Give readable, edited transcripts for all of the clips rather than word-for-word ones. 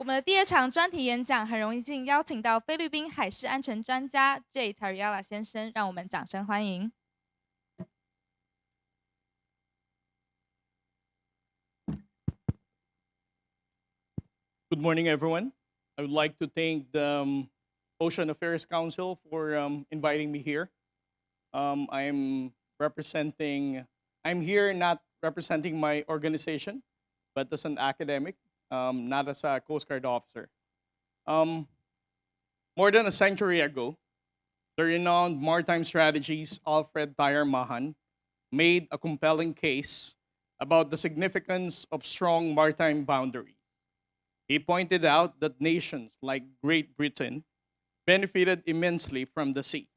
们的第二场专题演讲很荣幸邀请到菲律宾海事安全专家 Jay Tarriela 先生，让我们掌声欢迎。Good morning, everyone. I would like to thank the Ocean Affairs Council for inviting me here. I'm here not representing my organization, but as an academic, not as a Coast Guard officer. More than a century ago, the renowned maritime strategist Alfred Thayer Mahan made a compelling case about the significance of strong maritime boundaries. He pointed out that nations like Great Britain benefited immensely from the sea,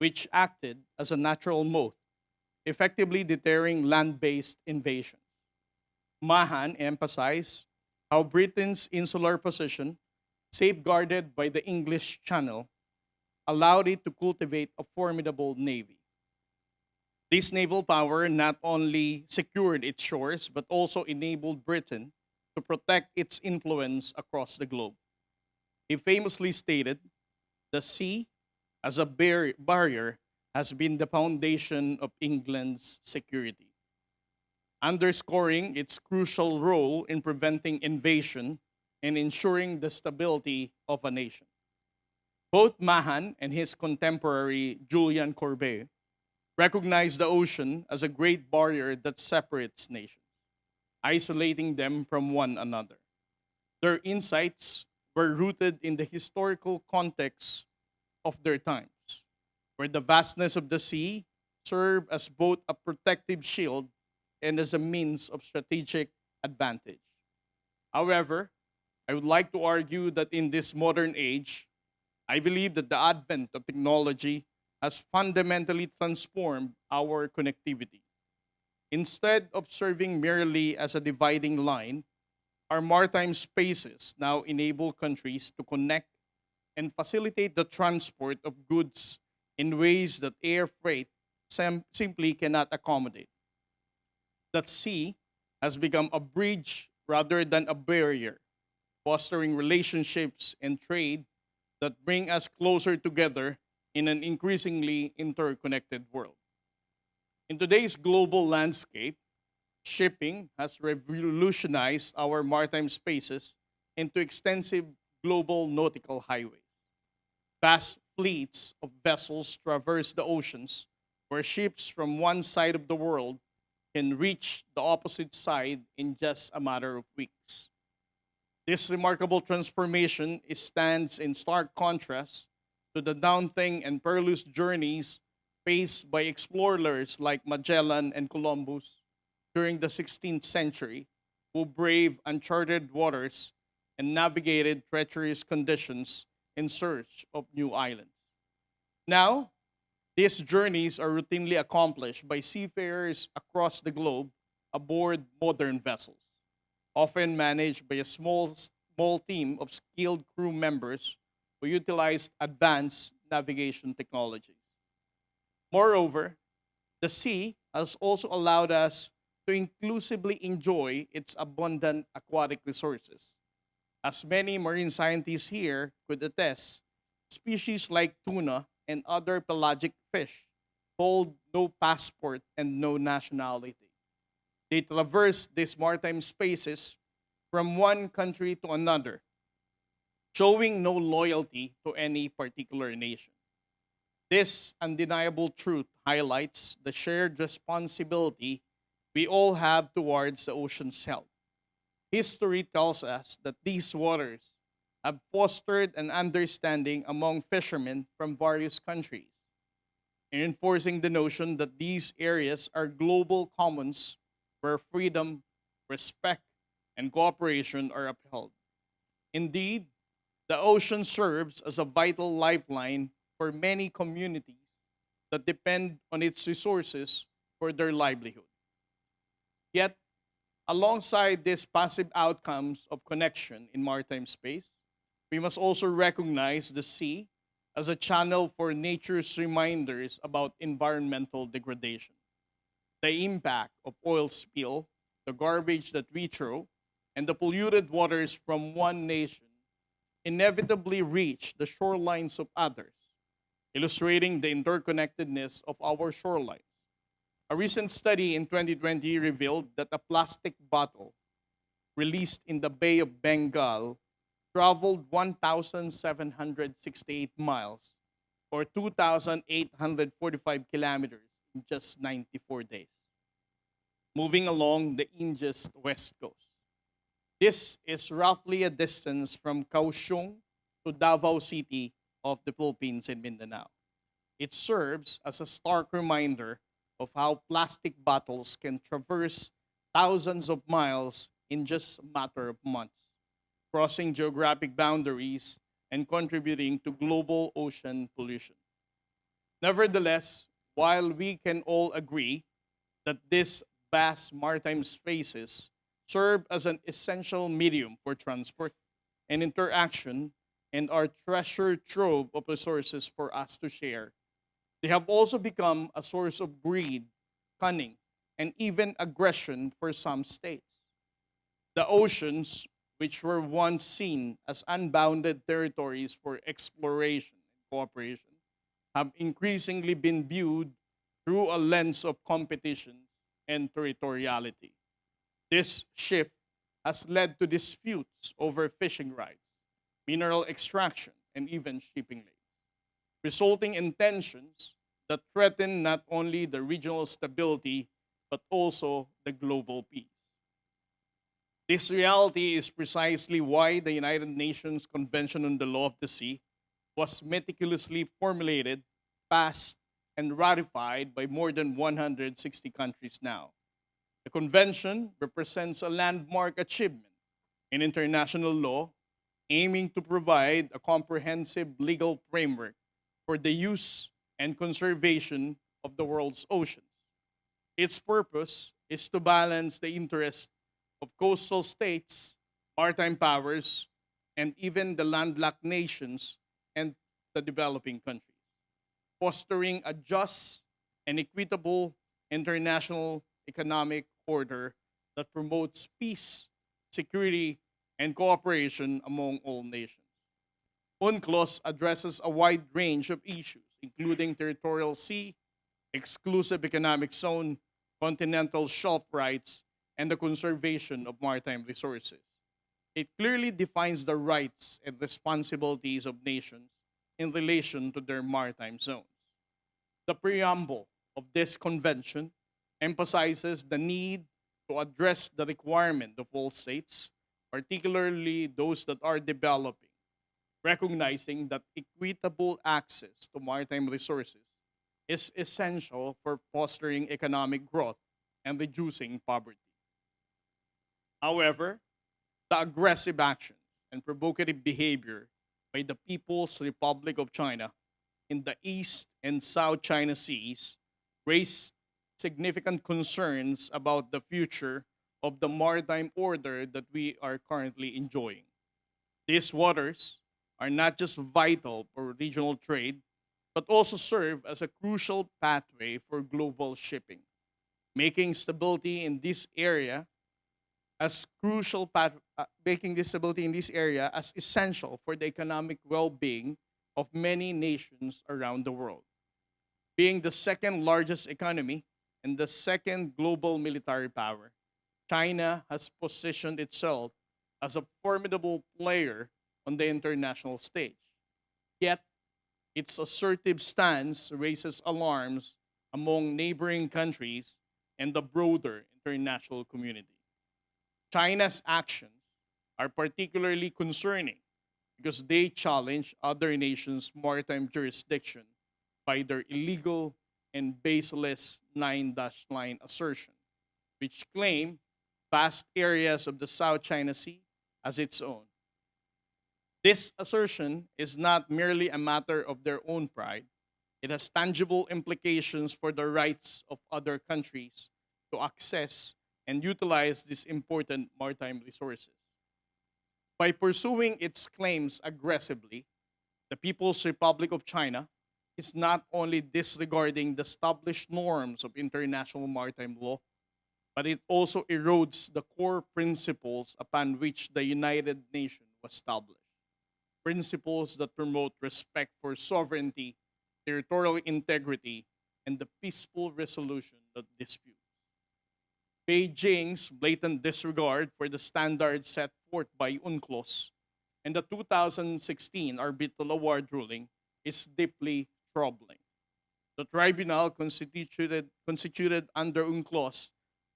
which acted as a natural moat, effectively deterring land based invasion. Mahan emphasized how Britain's insular position, safeguarded by the English Channel, allowed it to cultivate a formidable navy. This naval power not only secured its shores, but also enabled Britain to protect its influence across the globe. He famously stated, "The sea, as a barrier, has been the foundation of England's security," underscoring its crucial role in preventing invasion and ensuring the stability of a nation. Both Mahan and his contemporary Julian Courbet recognized the ocean as a great barrier that separates nations, isolating them from one another. Their insights were rooted in the historical context of their times, where the vastness of the sea served as both a protective shield and as a means of strategic advantage. However, I would like to argue that in this modern age, I believe that the advent of technology has fundamentally transformed our connectivity. Instead of serving merely as a dividing line, our maritime spaces now enable countries to connect and facilitate the transport of goods in ways that air freight simply cannot accommodate. That sea has become a bridge rather than a barrier, fostering relationships and trade that bring us closer together in an increasingly interconnected world. In today's global landscape, shipping has revolutionized our maritime spaces into extensive global nautical highways. Vast fleets of vessels traverse the oceans, where ships from one side of the world can reach the opposite side in just a matter of weeks. This remarkable transformation stands in stark contrast to the daunting and perilous journeys faced by explorers like Magellan and Columbus during the 16th century, who braved uncharted waters and navigated treacherous conditions in search of new islands. Now, these journeys are routinely accomplished by seafarers across the globe aboard modern vessels, often managed by a small team of skilled crew members who utilize advanced navigation technologies. Moreover, the sea has also allowed us to inclusively enjoy its abundant aquatic resources. As many marine scientists here could attest, species like tuna and other pelagic fish hold no passport and no nationality. They traverse these maritime spaces from one country to another, showing no loyalty to any particular nation. This undeniable truth highlights the shared responsibility we all have towards the ocean's health. History tells us that these waters have fostered an understanding among fishermen from various countries, reinforcing the notion that these areas are global commons where freedom, respect, and cooperation are upheld. Indeed, the ocean serves as a vital lifeline for many communities that depend on its resources for their livelihood. Yet, alongside these passive outcomes of connection in maritime space, we must also recognize the sea as a channel for nature's reminders about environmental degradation. The impact of oil spill, the garbage that we throw, and the polluted waters from one nation inevitably reach the shorelines of others, illustrating the interconnectedness of our shorelines. A recent study in 2020 revealed that a plastic bottle released in the Bay of Bengal traveled 1,768 miles or 2,845 kilometers in just 94 days, moving along the India's west coast. This is roughly a distance from Kaohsiung to Davao City of the Philippines in Mindanao. It serves as a stark reminder of how plastic bottles can traverse thousands of miles in just a matter of months, crossing geographic boundaries and contributing to global ocean pollution. Nevertheless, while we can all agree that these vast maritime spaces serve as an essential medium for transport and interaction and are treasure trove of resources for us to share, they have also become a source of greed, cunning, and even aggression for some states. The oceans, which were once seen as unbounded territories for exploration and cooperation, have increasingly been viewed through a lens of competition and territoriality. This shift has led to disputes over fishing rights, mineral extraction, and even shipping lanes, resulting in tensions that threaten not only the regional stability but also the global peace. This reality is precisely why the United Nations Convention on the Law of the Sea was meticulously formulated, passed, and ratified by more than 160 countries now. The convention represents a landmark achievement in international law, aiming to provide a comprehensive legal framework for the use and conservation of the world's oceans. Its purpose is to balance the interests of coastal states, maritime powers, and even the landlocked nations and the developing countries, fostering a just and equitable international economic order that promotes peace, security, and cooperation among all nations. UNCLOS addresses a wide range of issues, including territorial sea, exclusive economic zone, continental shelf rights, and the conservation of maritime resources. It clearly defines the rights and responsibilities of nations in relation to their maritime zones. The preamble of this convention emphasizes the need to address the requirement of all states, particularly those that are developing, recognizing that equitable access to maritime resources is essential for fostering economic growth and reducing poverty. However, the aggressive action and provocative behavior by the People's Republic of China in the East and South China Seas raise significant concerns about the future of the maritime order that we are currently enjoying. These waters are not just vital for regional trade, but also serve as a crucial pathway for global shipping, making stability in this area making this stability in this area as essential for the economic well-being of many nations around the world. Being the second largest economy and the second global military power, China has positioned itself as a formidable player on the international stage. Yet, its assertive stance raises alarms among neighboring countries and the broader international community. China's actions are particularly concerning because they challenge other nations' maritime jurisdiction by their illegal and baseless nine-dash line assertion, which claim vast areas of the South China Sea as its own. This assertion is not merely a matter of their own pride, it has tangible implications for the rights of other countries to access and utilize these important maritime resources. By pursuing its claims aggressively, the People's Republic of China is not only disregarding the established norms of international maritime law, but it also erodes the core principles upon which the United Nations was established. Principles that promote respect for sovereignty, territorial integrity, and the peaceful resolution of disputes. Beijing's blatant disregard for the standards set forth by UNCLOS and the 2016 arbitral award ruling is deeply troubling. The tribunal constituted under UNCLOS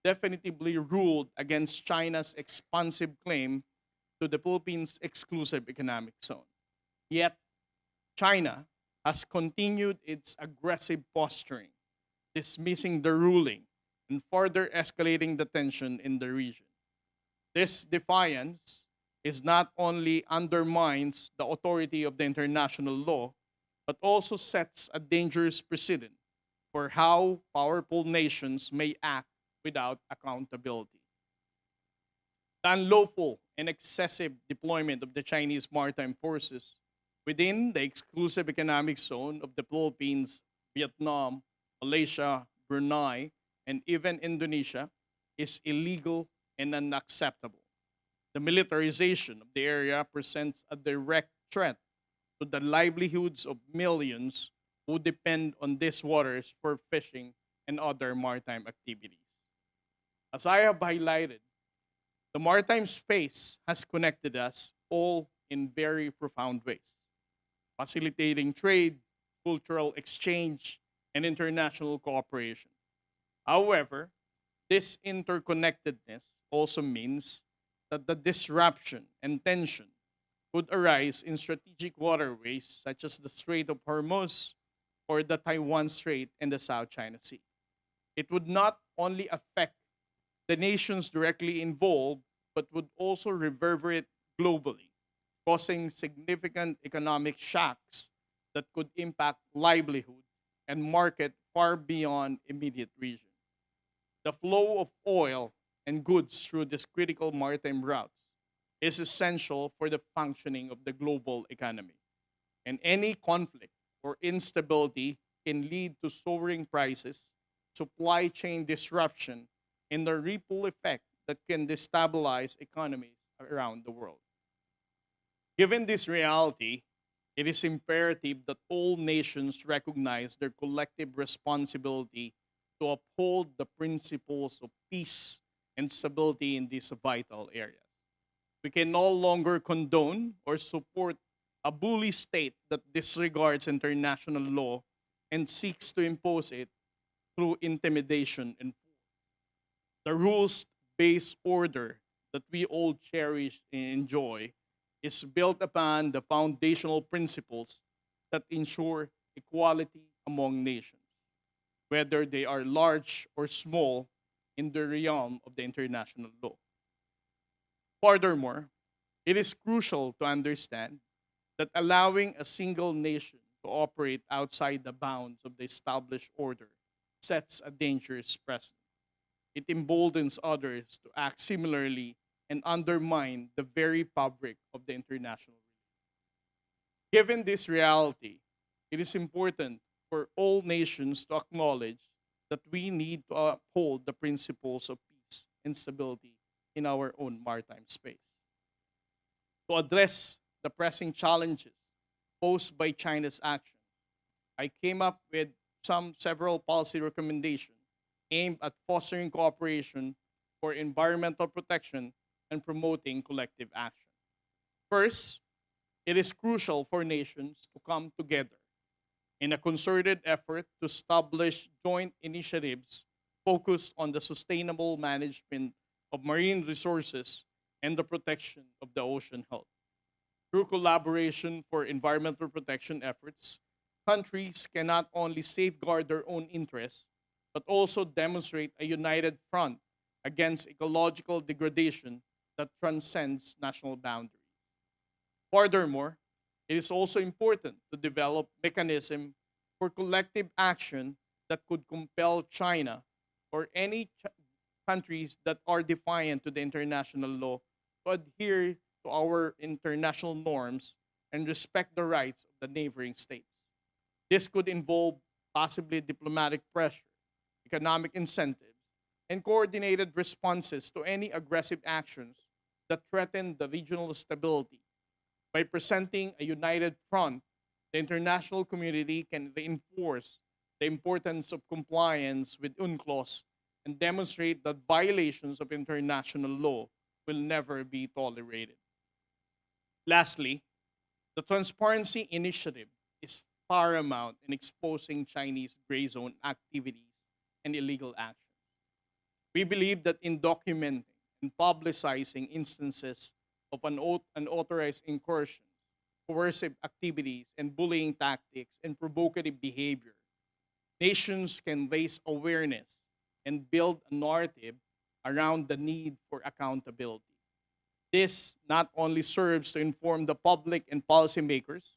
definitively ruled against China's expansive claim to the Philippines' exclusive economic zone. Yet, China has continued its aggressive posturing, dismissing the ruling and further escalating the tension in the region. This defiance is not only undermines the authority of the international law, but also sets a dangerous precedent for how powerful nations may act without accountability. The unlawful and excessive deployment of the Chinese maritime forces within the exclusive economic zone of the Philippines, Vietnam, Malaysia, Brunei, and even Indonesia is illegal and unacceptable. The militarization of the area presents a direct threat to the livelihoods of millions who depend on these waters for fishing and other maritime activities. As I have highlighted, the maritime space has connected us all in very profound ways, facilitating trade, cultural exchange, and international cooperation. However, this interconnectedness also means that the disruption and tension could arise in strategic waterways such as the Strait of Hormuz or the Taiwan Strait and the South China Sea. It would not only affect the nations directly involved, but would also reverberate globally, causing significant economic shocks that could impact livelihood and market far beyond immediate region. The flow of oil and goods through these critical maritime routes is essential for the functioning of the global economy. And any conflict or instability can lead to soaring prices, supply chain disruption, and the ripple effect that can destabilize economies around the world. Given this reality, it is imperative that all nations recognize their collective responsibility to uphold the principles of peace and stability in these vital areas. We can no longer condone or support a bully state that disregards international law and seeks to impose it through intimidation and force. The rules based order that we all cherish and enjoy is built upon the foundational principles that ensure equality among nations, whether they are large or small in the realm of the international law. Furthermore, it is crucial to understand that allowing a single nation to operate outside the bounds of the established order sets a dangerous precedent. It emboldens others to act similarly and undermine the very fabric of the international. Given this reality, it is important for all nations to acknowledge that we need to uphold the principles of peace and stability in our own maritime space. To address the pressing challenges posed by China's action, I came up with several policy recommendations aimed at fostering cooperation for environmental protection and promoting collective action. First, it is crucial for nations to come together in a concerted effort to establish joint initiatives focused on the sustainable management of marine resources and the protection of the ocean health. Through collaboration for environmental protection efforts, countries can not only safeguard their own interests, but also demonstrate a united front against ecological degradation that transcends national boundaries. Furthermore, it is also important to develop mechanisms for collective action that could compel China or any countries that are defiant to the international law to adhere to our international norms and respect the rights of the neighboring states. This could involve possibly diplomatic pressure, economic incentives, and coordinated responses to any aggressive actions that threaten the regional stability. By presenting a united front, the international community can reinforce the importance of compliance with UNCLOS and demonstrate that violations of international law will never be tolerated. Lastly, the Transparency Initiative is paramount in exposing Chinese gray zone activities and illegal actions. We believe that in documenting and publicizing instances of unauthorized incursions, coercive activities, and bullying tactics and provocative behavior, nations can raise awareness and build a narrative around the need for accountability. This not only serves to inform the public and policymakers,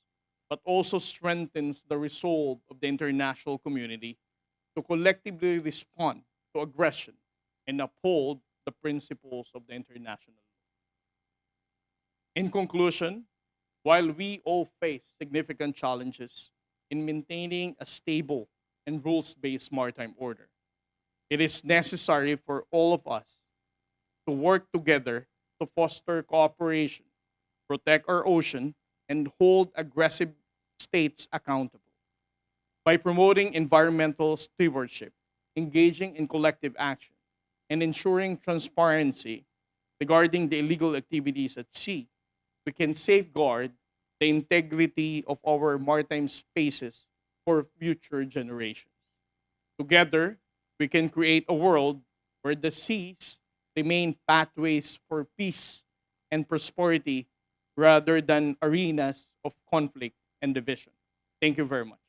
but also strengthens the resolve of the international community to collectively respond to aggression and uphold the principles of the international law. In conclusion, while we all face significant challenges in maintaining a stable and rules-based maritime order, it is necessary for all of us to work together to foster cooperation, protect our ocean, and hold aggressive states accountable. By promoting environmental stewardship, engaging in collective action, and ensuring transparency regarding the illegal activities at sea, we can safeguard the integrity of our maritime spaces for future generations. Together, we can create a world where the seas remain pathways for peace and prosperity rather than arenas of conflict and division. Thank you very much.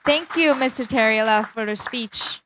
Thank you, Mr. Tarriela, for the speech.